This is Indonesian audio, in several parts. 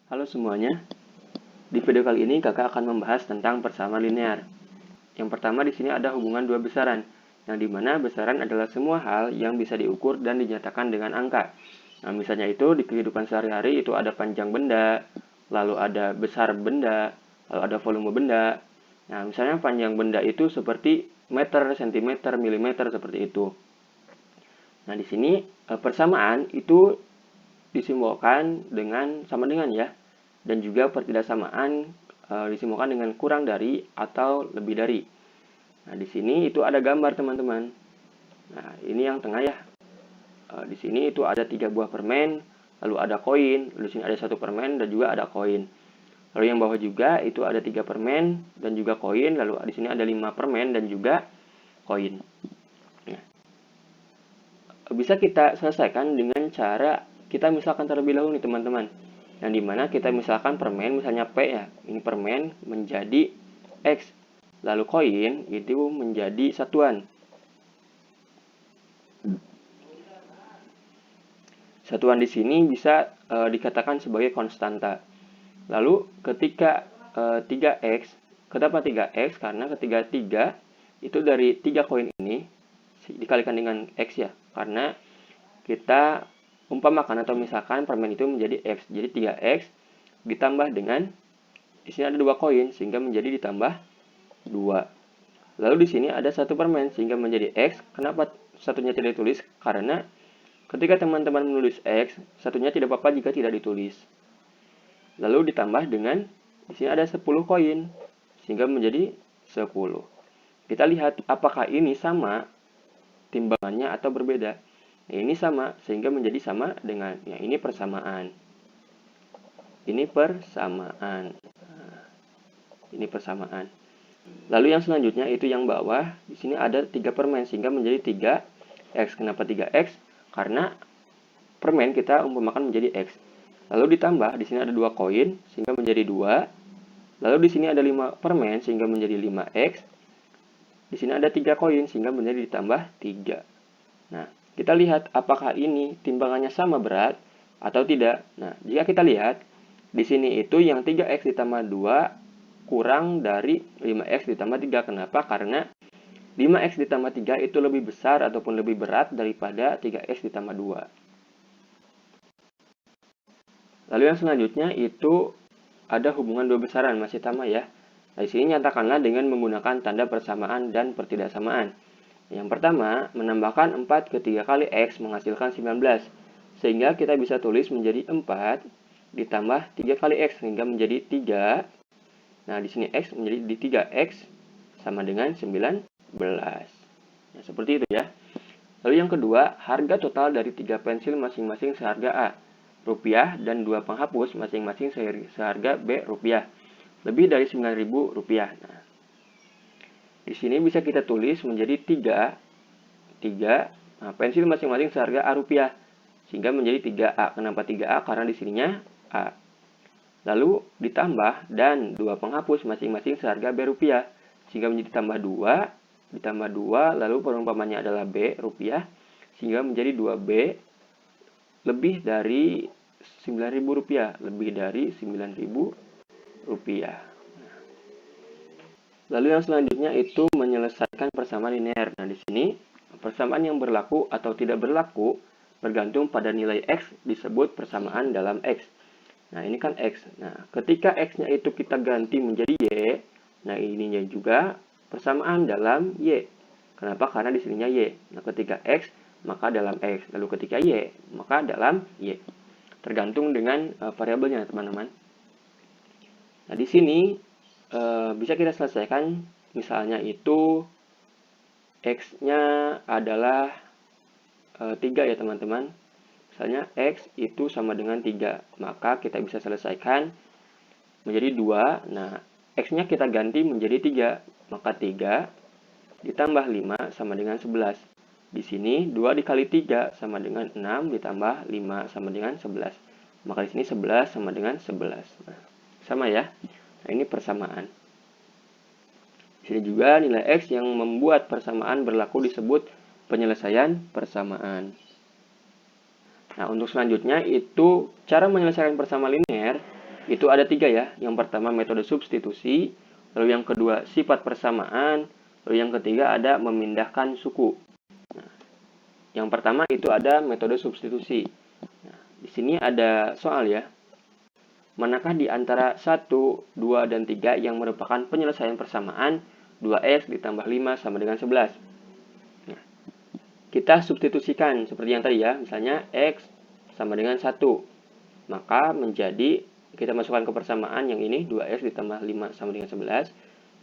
Halo semuanya, di video kali ini kakak akan membahas tentang persamaan linear. Yang pertama di sini ada hubungan dua besaran, yang dimana besaran adalah semua hal yang bisa diukur dan dinyatakan dengan angka. Nah, misalnya itu di kehidupan sehari-hari itu ada panjang benda, lalu ada besar benda, lalu ada volume benda. Nah, misalnya panjang benda itu seperti meter, sentimeter, milimeter seperti itu. Nah, di sini persamaan itu disimbolkan dengan sama dengan ya. Dan juga pertidaksamaan disimbolkan dengan kurang dari atau lebih dari. Nah, di sini itu ada gambar teman-teman. Nah, ini yang tengah ya. Di sini itu ada 3 buah permen, lalu ada koin, di sini ada 1 permen dan juga ada koin. Lalu yang bawah juga itu ada 3 permen dan juga koin, lalu di sini ada 5 permen dan juga koin. Nah, bisa kita selesaikan dengan cara kita misalkan terlebih dahulu nih teman-teman. Yang dimana kita misalkan permen, misalnya P ya, ini permen menjadi X, lalu koin itu menjadi satuan. Satuan di sini bisa dikatakan sebagai konstanta. Lalu ketika 3X, kenapa 3X? Karena ketika 3 itu dari 3 koin ini dikalikan dengan X ya, karena kita umpamakan atau misalkan permen itu menjadi X. Jadi 3X ditambah dengan di sini ada 2 koin sehingga menjadi ditambah 2. Lalu di sini ada 1 permen sehingga menjadi X. Kenapa satunya tidak ditulis? Karena ketika teman-teman menulis X, satunya tidak apa-apa jika tidak ditulis. Lalu ditambah dengan di sini ada 10 koin sehingga menjadi 10. Kita lihat apakah ini sama timbangannya atau berbeda. Nah, ini sama sehingga menjadi sama dengan yang ini persamaan. Ini persamaan. Ini persamaan. Lalu yang selanjutnya itu yang bawah. Di sini ada 3 permen sehingga menjadi 3X. Kenapa 3X? Karena permen kita umpamakan menjadi X. Lalu ditambah di sini ada 2 koin sehingga menjadi 2. Lalu di sini ada 5 permen sehingga menjadi 5X. Di sini ada 3 koin sehingga menjadi ditambah 3. Nah, kita lihat apakah ini timbangannya sama berat atau tidak. Nah, jika kita lihat di sini itu yang 3X ditambah 2 kurang dari 5X ditambah 3. Kenapa? Karena 5X ditambah 3 itu lebih besar ataupun lebih berat daripada 3X ditambah 2. Lalu yang selanjutnya itu ada hubungan dua besaran, masih sama ya. Nah, di sini nyatakanlah dengan menggunakan tanda persamaan dan pertidaksamaan. Yang pertama, menambahkan 4 ke 3 kali X menghasilkan 19. Sehingga kita bisa tulis menjadi 4 ditambah 3 kali X sehingga menjadi 3. Nah, di sini X menjadi di 3X sama dengan 19. Nah, seperti itu ya. Lalu yang kedua, harga total dari 3 pensil masing-masing seharga A rupiah dan 2 penghapus masing-masing seharga B rupiah. Lebih dari 9.000 rupiah. Nah, di sini bisa kita tulis menjadi 3 pensil masing-masing seharga A rupiah. Sehingga menjadi 3A. Kenapa 3A? Karena di sininya A. Lalu ditambah dan 2 penghapus masing-masing seharga B rupiah. Sehingga menjadi ditambah 2, lalu perumpamannya adalah B rupiah. Sehingga menjadi 2B lebih dari 9.000 rupiah. Lebih dari 9.000 rupiah. Lalu yang selanjutnya itu menyelesaikan persamaan linear. Nah, di sini persamaan yang berlaku atau tidak berlaku bergantung pada nilai X disebut persamaan dalam X. Nah, ini kan X. Nah, ketika X-nya itu kita ganti menjadi Y, nah ininya juga persamaan dalam Y. Kenapa? Karena di sininya Y. Nah, ketika X, maka dalam X. Lalu ketika Y, maka dalam Y. Tergantung dengan variabelnya, teman-teman. Nah, di sini bisa kita selesaikan misalnya itu X-nya adalah 3 ya teman-teman. Misalnya X itu sama dengan 3, maka kita bisa selesaikan menjadi 2. Nah, X-nya kita ganti menjadi 3, maka 3 ditambah 5 sama dengan 11. Di sini 2 dikali 3 sama dengan 6 ditambah 5 sama dengan 11. Maka di sini 11 sama dengan 11. Nah, sama ya. Nah, ini persamaan. Di sini juga nilai X yang membuat persamaan berlaku disebut penyelesaian persamaan. Nah, untuk selanjutnya itu cara menyelesaikan persamaan linear itu ada 3 ya. Yang pertama metode substitusi, lalu yang kedua sifat persamaan, lalu yang ketiga ada memindahkan suku. Nah, yang pertama itu ada metode substitusi. Nah, di sini ada soal ya. Manakah di antara 1, 2, dan 3 yang merupakan penyelesaian persamaan 2x ditambah 5 sama dengan 11? Nah, kita substitusikan seperti yang tadi ya. Misalnya x sama dengan 1. Maka menjadi, kita masukkan ke persamaan yang ini, 2x ditambah 5 sama dengan 11.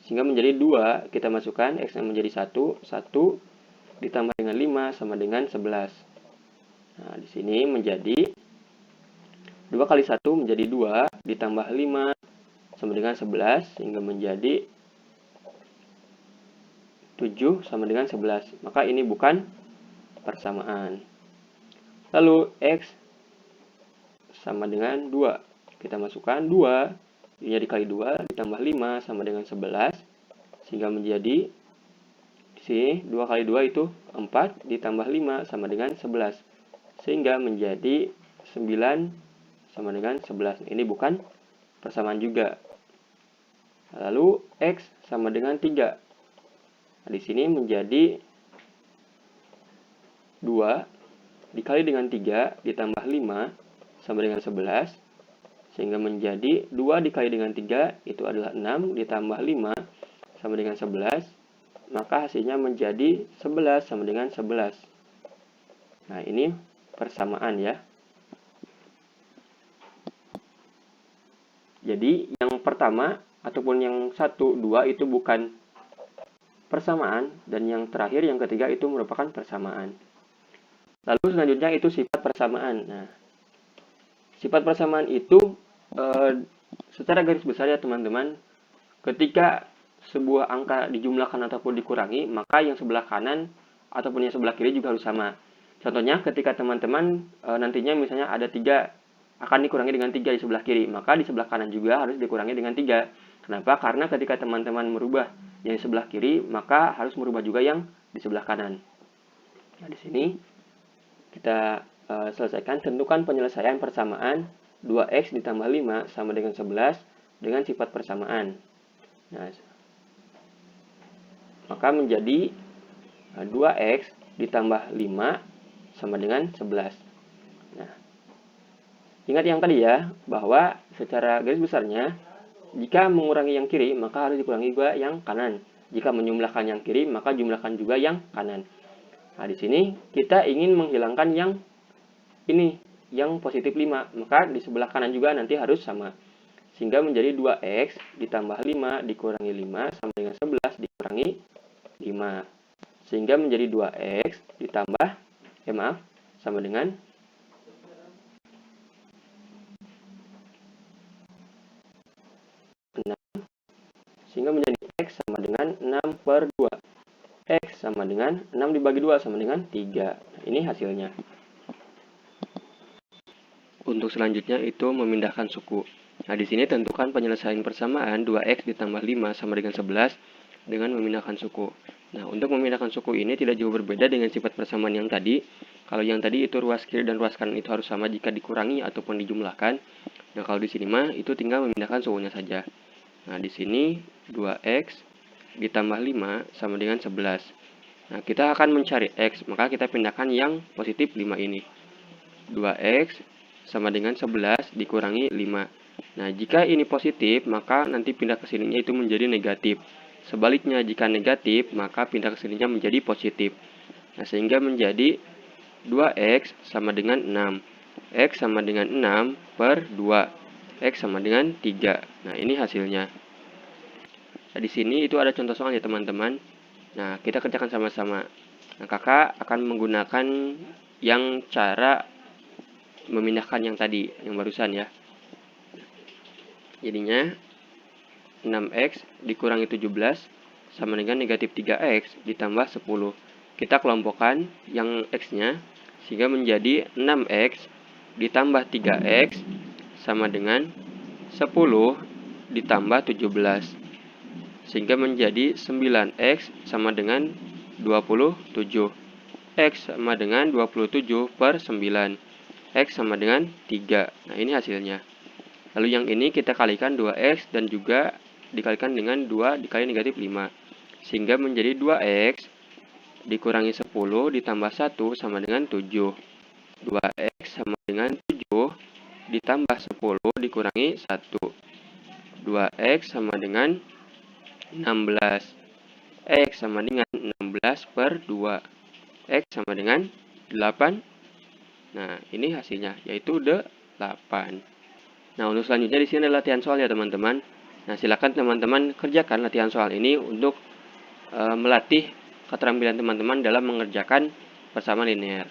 Sehingga menjadi 2, kita masukkan x yang menjadi 1. 1 ditambah dengan 5 sama dengan 11. Nah, di sini menjadi 2 kali 1 menjadi 2, ditambah 5 sama dengan 11, sehingga menjadi 7 sama dengan 11. Maka ini bukan persamaan. Lalu x sama dengan 2. Kita masukkan 2, ini dikali 2, ditambah 5 sama dengan 11, sehingga menjadi, di sini 2 kali 2 itu 4, ditambah 5 sama dengan 11, sehingga menjadi 9 sama dengan 11. Ini bukan persamaan juga. Lalu x sama dengan 3. Nah, di sini menjadi 2 dikali dengan 3 ditambah 5 sama dengan 11, sehingga menjadi 2 dikali dengan 3 itu adalah 6 ditambah 5 sama dengan 11, maka hasilnya menjadi 11 sama dengan 11. Nah, ini persamaan ya. Jadi yang pertama ataupun yang 1, 2 itu bukan persamaan, dan yang terakhir yang ketiga itu merupakan persamaan. Lalu selanjutnya itu sifat persamaan. Nah, sifat persamaan itu secara garis besar ya teman-teman, ketika sebuah angka dijumlahkan ataupun dikurangi, maka yang sebelah kanan ataupun yang sebelah kiri juga harus sama. Contohnya ketika teman-teman nantinya misalnya ada 3 akan dikurangi dengan 3 di sebelah kiri, maka di sebelah kanan juga harus dikurangi dengan 3. Kenapa? Karena ketika teman-teman merubah yang di sebelah kiri, maka harus merubah juga yang di sebelah kanan. Nah, di sini kita selesaikan. Tentukan penyelesaian persamaan 2x ditambah 5 sama dengan 11 dengan sifat persamaan. Nah, maka menjadi 2x ditambah 5 sama dengan 11. Nah, ingat yang tadi ya, bahwa secara garis besarnya, jika mengurangi yang kiri, maka harus dikurangi juga yang kanan. Jika menjumlahkan yang kiri, maka jumlahkan juga yang kanan. Nah, di sini kita ingin menghilangkan yang ini, yang positif 5. Maka di sebelah kanan juga nanti harus sama. Sehingga menjadi 2x ditambah 5 dikurangi 5 sama dengan 11 dikurangi 5. Sehingga menjadi 2x ditambah, sama dengan 6. Sehingga menjadi x sama dengan 6 per 2. X sama dengan 6 dibagi 2 sama dengan 3. Nah, ini hasilnya. Untuk selanjutnya itu memindahkan suku. Nah, di sini tentukan penyelesaian persamaan 2x ditambah 5 sama dengan 11 dengan memindahkan suku. Nah, untuk memindahkan suku ini tidak jauh berbeda dengan sifat persamaan yang tadi. Kalau yang tadi itu ruas kiri dan ruas kanan itu harus sama jika dikurangi ataupun dijumlahkan. Nah, kalau di sini mah itu tinggal memindahkan sukunya saja. Nah, di sini 2x ditambah 5 sama dengan 11. Nah, kita akan mencari x, maka kita pindahkan yang positif 5 ini. 2x sama dengan 11 dikurangi 5. Nah, jika ini positif, maka nanti pindah ke sininya itu menjadi negatif. Sebaliknya, jika negatif, maka pindah ke sininya menjadi positif. Nah, sehingga menjadi 2x sama dengan 6. X sama dengan 6 per 2. X sama dengan 3. Nah, ini hasilnya. Nah, di sini itu ada contoh soal ya teman-teman. Nah, kita kerjakan sama-sama. Nah, kakak akan menggunakan yang cara memindahkan yang tadi, yang barusan ya. Jadinya 6x dikurangi 17 sama dengan negatif 3x ditambah 10. Kita kelompokkan yang x-nya sehingga menjadi 6x ditambah 3x sama dengan 10 ditambah 17. Sehingga menjadi 9x sama dengan 27. X sama dengan 27 per 9. X sama dengan 3. Nah, ini hasilnya. Lalu yang ini kita kalikan 2x dan juga dikalikan dengan 2 dikali negatif 5. Sehingga menjadi 2x dikurangi 10 ditambah 1 sama dengan 7. 2x sama dengan 7 ditambah 10 dikurangi 1. 2x sama dengan 16. X sama dengan 16 per 2. X sama dengan 8. Nah, ini hasilnya, yaitu 8. Nah, untuk selanjutnya di sini ada latihan soal ya teman-teman. Nah, silakan teman-teman kerjakan latihan soal ini untuk melatih keterampilan teman-teman dalam mengerjakan persamaan linear.